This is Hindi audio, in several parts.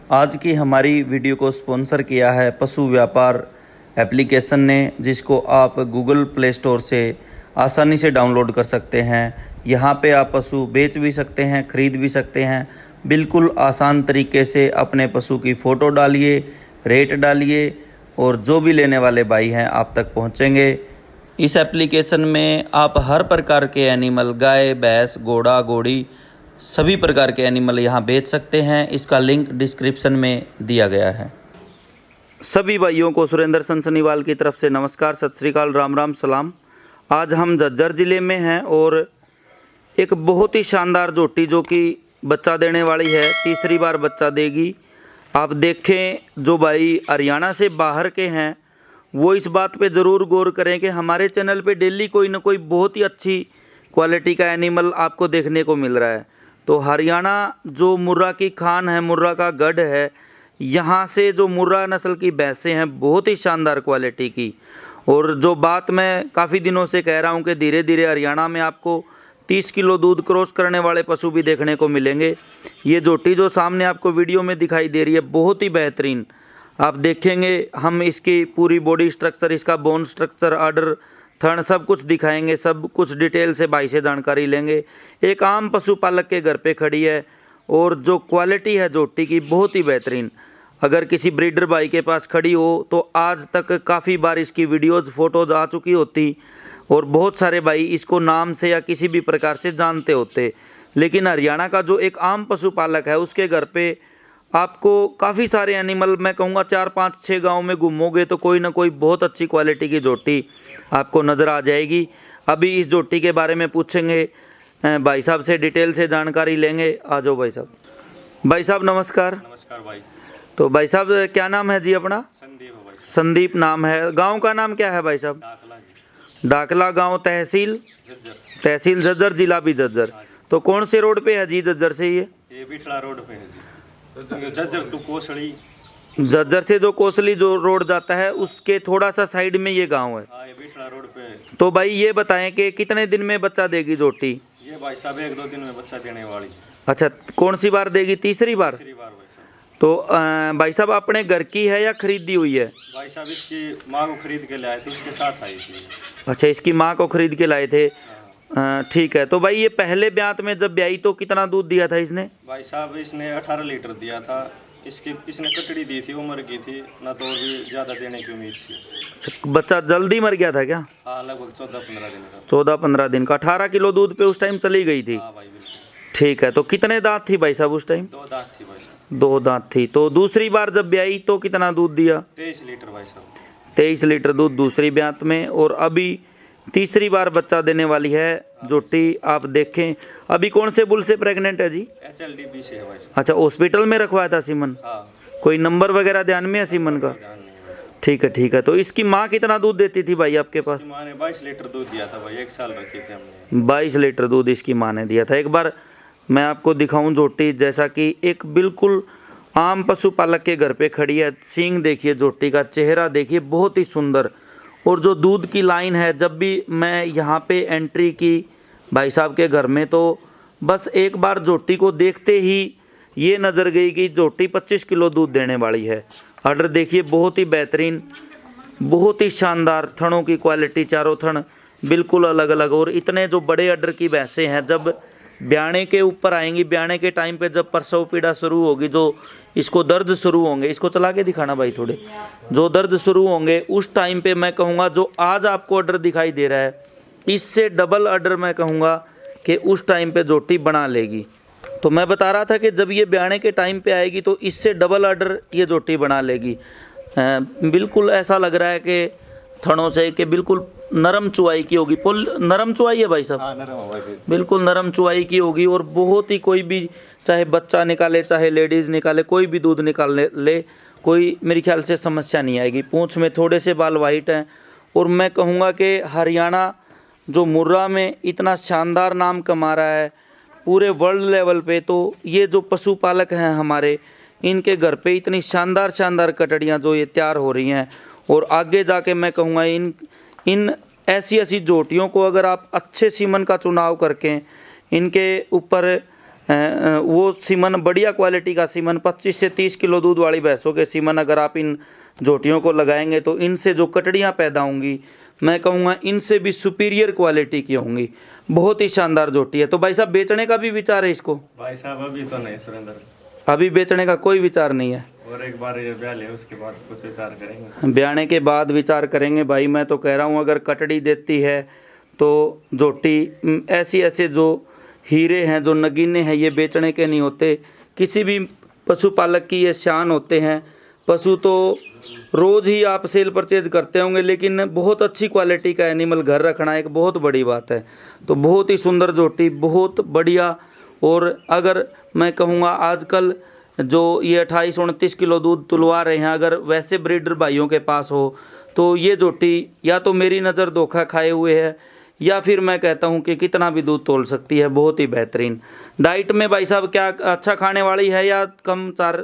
आज की हमारी वीडियो को स्पॉन्सर किया है पशु व्यापार एप्लीकेशन ने, जिसको आप गूगल प्ले स्टोर से आसानी से डाउनलोड कर सकते हैं। यहाँ पे आप पशु बेच भी सकते हैं, ख़रीद भी सकते हैं। बिल्कुल आसान तरीके से अपने पशु की फ़ोटो डालिए, रेट डालिए और जो भी लेने वाले भाई हैं आप तक पहुँचेंगे। इस एप्लीकेशन में आप हर प्रकार के एनिमल, गाय, भैंस, घोड़ा, घोड़ी, सभी प्रकार के एनिमल यहाँ बेच सकते हैं। इसका लिंक डिस्क्रिप्शन में दिया गया है। सभी भाइयों को सुरेंद्र सनसनीवाल की तरफ से नमस्कार, सत श्री अकाल, राम राम, सलाम। आज हम झज्जर ज़िले में हैं और एक बहुत ही शानदार जोटी जो कि बच्चा देने वाली है, तीसरी बार बच्चा देगी। आप देखें, जो भाई हरियाणा से बाहर के हैं वो इस बात पे ज़रूर गौर करें कि हमारे चैनल पे डेली कोई ना कोई बहुत ही अच्छी क्वालिटी का एनिमल आपको देखने को मिल रहा है। तो हरियाणा जो मुर्रा की खान है, मुर्रा का गढ़ है, यहाँ से जो मुर्रा नस्ल की भैंसें हैं बहुत ही शानदार क्वालिटी की। और जो बात मैं काफ़ी दिनों से कह रहा हूँ कि धीरे धीरे हरियाणा में आपको 30 किलो दूध क्रॉस करने वाले पशु भी देखने को मिलेंगे। ये जोटी जो सामने आपको वीडियो में दिखाई दे रही है बहुत ही बेहतरीन। आप देखेंगे, हम इसकी पूरी बॉडी स्ट्रक्चर, इसका बोन स्ट्रक्चर, आर्डर, थन सब कुछ दिखाएंगे, सब कुछ डिटेल से भाई से जानकारी लेंगे। एक आम पशुपालक के घर पे खड़ी है और जो क्वालिटी है जोटी की बहुत ही बेहतरीन। अगर किसी ब्रीडर भाई के पास खड़ी हो तो आज तक काफ़ी बार इसकी वीडियोज़, फ़ोटोज़ आ चुकी होती और बहुत सारे भाई इसको नाम से या किसी भी प्रकार से जानते होते। लेकिन हरियाणा का जो एक आम पशुपालक है उसके घर पे आपको काफ़ी सारे एनिमल, मैं कहूँगा 4, 5, 6 गाँव में घूमोगे तो कोई ना कोई बहुत अच्छी क्वालिटी की जोटी आपको नज़र आ जाएगी। अभी इस जोटी के बारे में पूछेंगे भाई साहब से, डिटेल से जानकारी लेंगे। आ जाओ भाई साहब। भाई साहब नमस्कार। नमस्कार भाई। तो भाई साहब क्या नाम है जी अपना? संदीप भाई। संदीप नाम है। गांव का नाम क्या है भाई साहब? डाकला गांव, तहसील झज्जर, जिला भी झज्जर। तो कौन से रोड पे है जी झज्जर से? ये बिठला रोड पे है जी, झज्जर टू कोसली। झज्जर से जो कोसली जो रोड जाता है उसके थोड़ा सा साइड में ये गांव है। हाँ, ये बिठला रोड पे है। तो भाई ये बताएं कि कितने दिन में बच्चा देगी जोटी? ये भाई साहब 1-2 दिन में बच्चा देने वाली। अच्छा, कौन सी बार देगी? तीसरी बार। भाई साहब। तो भाई साहब अपने घर की है या खरीदी हुई है? भाई साहब इसकी माँ को खरीद के लाए थे, इसके साथ आई थी। अच्छा, इसकी माँ को खरीद के लाए थे। ठीक है। तो भाई ये पहले ब्यात में जब ब्याई तो कितना दूध दिया था इसने? भाई साहब इसने 18 लीटर दिया था। इसने कटड़ी दी थी, वो मर गई थी ना, तो भी ज़्यादा देने की उम्मीद थी। अच्छा, बच्चा जल्दी मर गया था क्या? हाँ, लगभग 14-15 दिन का। 14-15 दिन का। 18 किलो दूध पे उस टाइम चली गई थी। हाँ भाई, बिल्कुल। ठीक है। तो कितने दांत थी भाई साहब उस टाइम? 2 दांत थी भाई साहब। 2 दांत थी। तो दूसरी बार जब ब्याई तो कितना दूध दिया? 23 लीटर भाई साहब। 23 लीटर दूध दूसरी ब्यात में। और अभी तीसरी बार बच्चा देने वाली है जोटी। आप देखें, अभी कौन से बुल से प्रेग्नेंट है जी? HLDB से है भाई साहब। अच्छा, हॉस्पिटल में रखवाया था सीमन? हाँ। कोई नंबर वगैरह ध्यान में है सीमन का? ठीक है, ठीक है। तो इसकी माँ कितना दूध देती थी भाई आपके पास? माँ ने 22 लीटर दूध दिया था भाई, 1 साल रखी थी हमने। 22 लीटर दूध इसकी माँ ने दिया था। एक बार मैं आपको दिखाऊं जोटी, जैसा कि एक बिल्कुल आम पशुपालक के घर पे खड़ी है। सींग देखिए जोटी का, चेहरा देखिए, बहुत ही सुंदर। और जो दूध की लाइन है, जब भी मैं यहाँ पे एंट्री की भाई साहब के घर में तो बस एक बार जोटी को देखते ही ये नज़र गई कि जोटी 25 किलो दूध देने वाली है। ऑर्डर देखिए, बहुत ही बेहतरीन, बहुत ही शानदार। थनों की क्वालिटी, चारों थन बिल्कुल अलग अलग। और इतने जो बड़े ऑर्डर की भैंसें हैं, जब ब्याने के ऊपर आएंगी, ब्याने के टाइम पे जब प्रसव पीड़ा शुरू होगी, जो इसको दर्द शुरू होंगे, इसको चला के दिखाना भाई थोड़े, जो दर्द शुरू होंगे उस टाइम पे मैं कहूँगा जो आज आपको ऑर्डर दिखाई दे रहा है इससे डबल ऑर्डर मैं कहूँगा कि उस टाइम पे जोटी बना लेगी। तो मैं बता रहा था कि जब ये ब्याने के टाइम पे आएगी तो इससे डबल ऑर्डर ये जोटी बना लेगी। बिल्कुल ऐसा लग रहा है कि थनों से कि बिल्कुल नरम चुआई की होगी। पुल नरम चुआई है भाई साहब? हाँ, नरम है भाई। बिल्कुल नरम चुआई की होगी। और बहुत ही, कोई भी चाहे बच्चा निकाले, चाहे लेडीज़ निकाले, कोई भी दूध निकालने ले, कोई मेरे ख्याल से समस्या नहीं आएगी। पूँछ में थोड़े से बाल वाइट हैं। और मैं कहूँगा कि हरियाणा जो मुर्रा में इतना शानदार नाम कमा रहा है पूरे वर्ल्ड लेवल पे, तो ये जो पशुपालक हैं हमारे, इनके घर पे इतनी शानदार शानदार कटड़ियाँ जो ये तैयार हो रही हैं। और आगे जाके मैं कहूँगा इन ऐसी जोटियों को अगर आप अच्छे सीमन का चुनाव करके इनके ऊपर वो सीमन बढ़िया क्वालिटी का सीमन 25 से 30 किलो दूध वाली भैंसों के सीमन अगर आप इन जोटियों को लगाएंगे तो इनसे जो कटड़ियाँ पैदा होंगी मैं कहूँगा इनसे भी सुपीरियर क्वालिटी की होंगी। बहुत ही शानदार जोटी है। तो भाई साहब बेचने का भी विचार है इसको? भाई साहब अभी तो नहीं सुरेंद्र, अभी बेचने का कोई विचार नहीं है। और एक बार ये ब्याह ले उसके बाद कुछ विचार करेंगे। ब्याने के बाद विचार करेंगे। भाई मैं तो कह रहा हूँ अगर कटड़ी देती है तो जोटी ऐसी ऐसे जो हीरे हैं जो नगीने हैं ये बेचने के नहीं होते। किसी भी पशुपालक की ये शान होते हैं। पशु तो रोज़ ही आप सेल परचेज करते होंगे लेकिन बहुत अच्छी क्वालिटी का एनिमल घर रखना एक बहुत बड़ी बात है। तो बहुत ही सुंदर जोटी, बहुत बढ़िया। और अगर मैं कहूँगा आजकल जो ये 28-29 किलो दूध तुलवा रहे हैं अगर वैसे ब्रीडर भाइयों के पास हो तो ये जोटी या तो मेरी नज़र धोखा खाए हुए है या फिर मैं कहता हूँ कि कितना भी दूध तोल सकती है। बहुत ही बेहतरीन। डाइट में भाई साहब क्या अच्छा खाने वाली है या कम चार?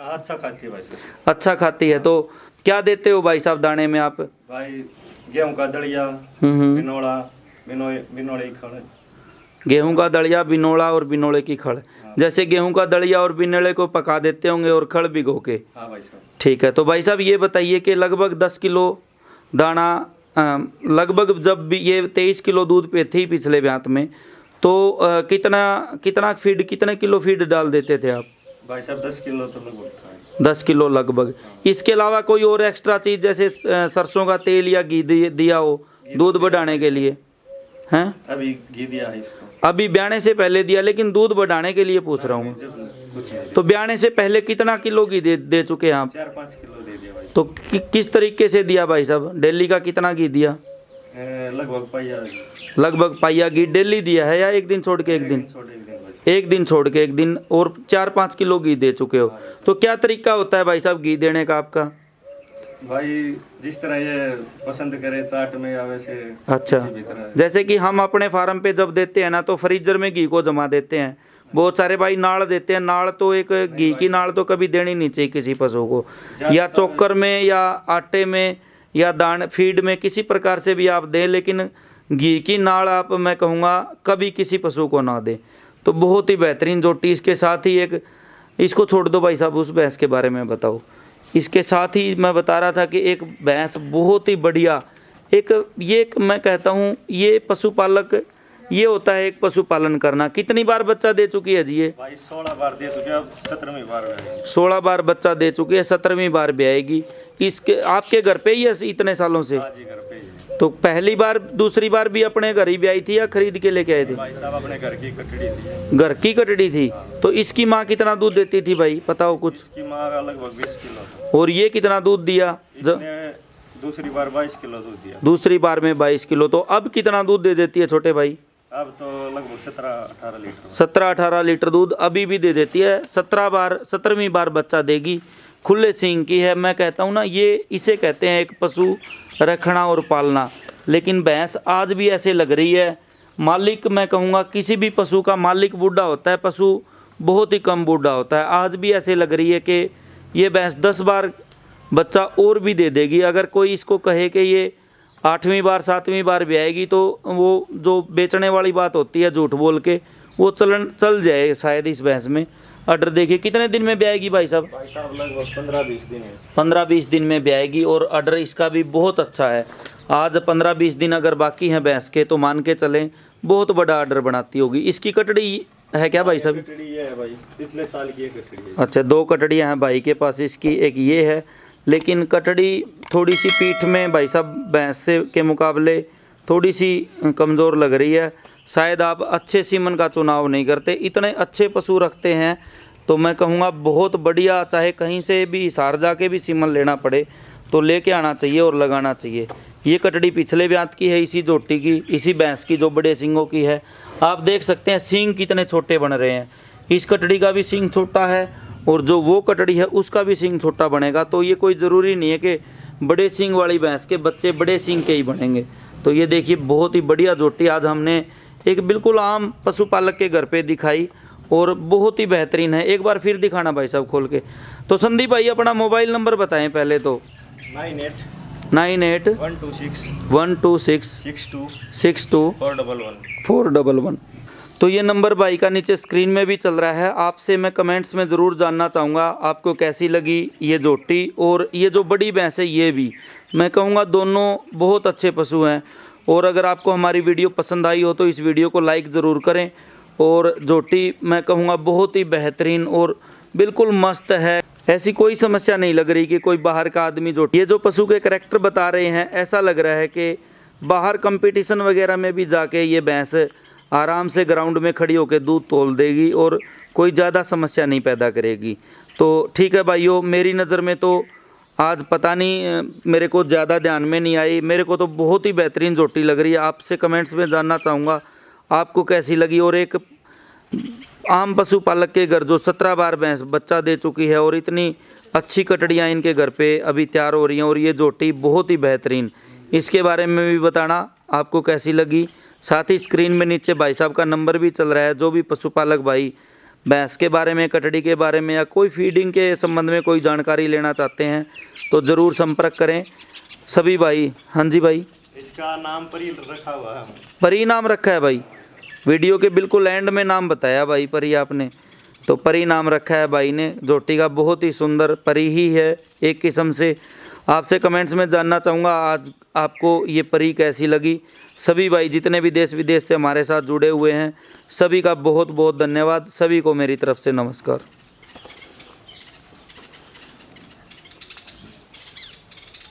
अच्छा खाती है भाई साहब। अच्छा खाती है। तो क्या देते हो भाई साहब दाने में आप? भाई गेहूं का दलिया, बिनोड़ा, बिनोड़े की खड़। गेहूं का दलिया, बिनोड़ा और बिनोड़े की खड़। जैसे गेहूं का दलिया और बिनोड़े को पका देते होंगे और खड़ भिगो के। हाँ भाई साहब। ठीक है। तो भाई साहब ये बताइए कि लगभग 10 किलो दाना लगभग जब भी ये 23 किलो दूध पे थी पिछले ब्यात में तो कितना फीड कितने किलो फीड डाल देते थे आप? भाई साहब 10 किलो तो लगभग था। 10 किलो लगभग। इसके अलावा कोई और एक्स्ट्रा चीज़ जैसे सरसों का तेल या घी दिया हो दूध बढ़ाने के लिए? हैं अभी घी दिया है इसको। अभी ब्याने से पहले दिया लेकिन दूध बढ़ाने के लिए पूछ रहा हूँ। तो ब्याने से पहले कितना किलो घी दे चुके हैं आप? 4-5 किलो दे दिया भाई। तो किस तरीके से दिया भाई साहब? डेली का कितना घी दिया? लगभग पाइया घी डेली दिया है या एक दिन छोड़ के एक दिन? एक दिन छोड़ के एक दिन। और 4-5 किलो घी दे चुके हो। तो क्या तरीका होता है भाई साहब घी देने का आपका? भाई जिस तरह ये पसंद करे चाट में या वैसे। अच्छा, जैसे कि हम अपने फार्म पे जब देते हैं ना तो फ्रीजर में घी को जमा देते हैं। बहुत सारे भाई नाड़ देते हैं। नाड़ तो एक घी की नाड़ तो कभी देनी नहीं चाहिए किसी पशु को। या चोकर में या आटे में या दान फीड में किसी प्रकार से भी आप दें लेकिन घी की नाड़ आप मैं कहूँगा कभी किसी पशु को ना दें। तो बहुत ही बेहतरीन जोटी। इसके साथ ही एक इसको छोड़ दो भाई साहब, उस भैंस के बारे में बताओ। इसके साथ ही मैं बता रहा था कि एक भैंस बहुत ही बढ़िया एक मैं कहता हूँ ये पशुपालक ये होता है एक पशुपालन करना। कितनी बार बच्चा दे चुकी है जी ये? भाई 16 बार दे चुकी है, अब 17वीं बार ब्याएगी। 16 बार बच्चा दे चुकी है, 17वीं बार ब्याएगी। इसके आपके घर पे ही है इतने सालों से? हाँ जी, घर पे ही। तो पहली बार दूसरी बार भी अपने घर ही ब्याई थी या खरीद के लेके आए थे? भाई साहब अपने घर की कटड़ी थी। घर की कटड़ी थी। तो इसकी माँ कितना दूध देती थी भाई बताओ कुछ? इसकी माँ का लगभग 20 किलो। और ये कितना दूध दिया? दूसरी बार 22 किलो दूध दिया। दूसरी बार में 22 किलो। तो अब कितना दूध दे देती है छोटे भाई? अब तो लगभग 17-18 लीटर। 17-18 लीटर दूध अभी भी दे देती है। 17वीं बार बच्चा देगी। खुले सींग की है। मैं कहता हूँ ना ये इसे कहते हैं एक पशु रखना और पालना। लेकिन भैंस आज भी ऐसे लग रही है। मालिक मैं कहूँगा किसी भी पशु का मालिक बूढ़ा होता है, पशु बहुत ही कम बूढ़ा होता है। आज भी ऐसे लग रही है कि ये भैंस 10 बार बच्चा और भी दे देगी। अगर कोई इसको कहे कि ये 8वीं बार 7वीं बार ब्याएगी तो वो जो बेचने वाली बात होती है झूठ बोल के वो चल जाए शायद इस भैंस में। ऑर्डर देखिए कितने दिन में ब्याएगी भाई साहब? भाई साहब लगभग 15-20 दिन है। 15-20 दिन में ब्याएगी। और ऑर्डर इसका भी बहुत अच्छा है। आज 15-20 दिन अगर बाकी हैं भैंस के तो मान के चलें बहुत बड़ा ऑर्डर बनाती होगी। इसकी कटड़ी है क्या भाई साहब? कटड़ी है भाई, पिछले साल की कटड़ी है। अच्छा, 2 कटड़ियाँ हैं भाई के पास। इसकी एक ये है लेकिन कटड़ी थोड़ी सी पीठ में भाई साहब भैंस से के मुकाबले थोड़ी सी कमज़ोर लग रही है। शायद आप अच्छे सीमन का चुनाव नहीं करते। इतने अच्छे पशु रखते हैं तो मैं कहूँगा बहुत बढ़िया। चाहे कहीं से भी हिसार जाके भी सीमन लेना पड़े तो लेके आना चाहिए और लगाना चाहिए। ये कटड़ी पिछले ब्यात की है, इसी जोटी की, इसी भैंस की जो बड़े सींगों की है। आप देख सकते हैं सींग कितने छोटे बन रहे हैं। इस कटड़ी का भी सींग छोटा है और जो वो कटड़ी है उसका भी सींग छोटा बनेगा। तो ये कोई ज़रूरी नहीं है कि बड़े सींग वाली भैंस के बच्चे बड़े सींग के ही बनेंगे। तो ये देखिए बहुत ही बढ़िया जोटी आज हमने एक बिल्कुल आम पशुपालक के घर पे दिखाई और बहुत ही बेहतरीन है। एक बार फिर दिखाना भाई साहब खोल के। तो संदीप भाई अपना मोबाइल नंबर बताएं पहले तो। 98 126 62 411। तो ये नंबर भाई का नीचे स्क्रीन में भी चल रहा है। आपसे मैं कमेंट्स में ज़रूर जानना चाहूँगा आपको कैसी लगी ये जोटी, और ये जो बड़ी भैंस है ये भी मैं कहूँगा दोनों बहुत अच्छे पशु हैं। और अगर आपको हमारी वीडियो पसंद आई हो तो इस वीडियो को लाइक ज़रूर करें। और जोटी मैं कहूँगा बहुत ही बेहतरीन और बिल्कुल मस्त है, ऐसी कोई समस्या नहीं लग रही कि कोई बाहर का आदमी जोटी। ये जो पशु के करैक्टर बता रहे हैं ऐसा लग रहा है कि बाहर कंपटीशन वगैरह में भी जाके ये भैंस आराम से ग्राउंड में खड़ी होकर दूध तोल देगी और कोई ज़्यादा समस्या नहीं पैदा करेगी। तो ठीक है भाइयों, मेरी नज़र में तो आज पता नहीं मेरे को ज़्यादा ध्यान में नहीं आई, मेरे को तो बहुत ही बेहतरीन जोटी लग रही है। आपसे कमेंट्स में जानना चाहूँगा आपको कैसी लगी। और एक आम पशुपालक के घर जो 17 बार भैंस बच्चा दे चुकी है और इतनी अच्छी कटड़ियाँ इनके घर पे अभी तैयार हो रही हैं और ये जोटी बहुत ही बेहतरीन, इसके बारे में भी बताना आपको कैसी लगी। साथ ही स्क्रीन में नीचे भाई साहब का नंबर भी चल रहा है। जो भी पशुपालक भाई भैंस के बारे में, कटड़ी के बारे में या कोई फीडिंग के संबंध में कोई जानकारी लेना चाहते हैं तो ज़रूर संपर्क करें सभी भाई। हाँ जी भाई, इसका नाम परी रखा हुआ है। परी नाम रखा है भाई, वीडियो के बिल्कुल एंड में नाम बताया भाई परी आपने, तो परी नाम रखा है भाई ने। जोटी का बहुत ही सुंदर परी ही है एक किस्म से। आपसे कमेंट्स में जानना चाहूँगा आज आपको ये परी कैसी लगी। सभी भाई जितने भी देश विदेश से हमारे साथ जुड़े हुए हैं सभी का बहुत बहुत धन्यवाद। सभी को मेरी तरफ से नमस्कार।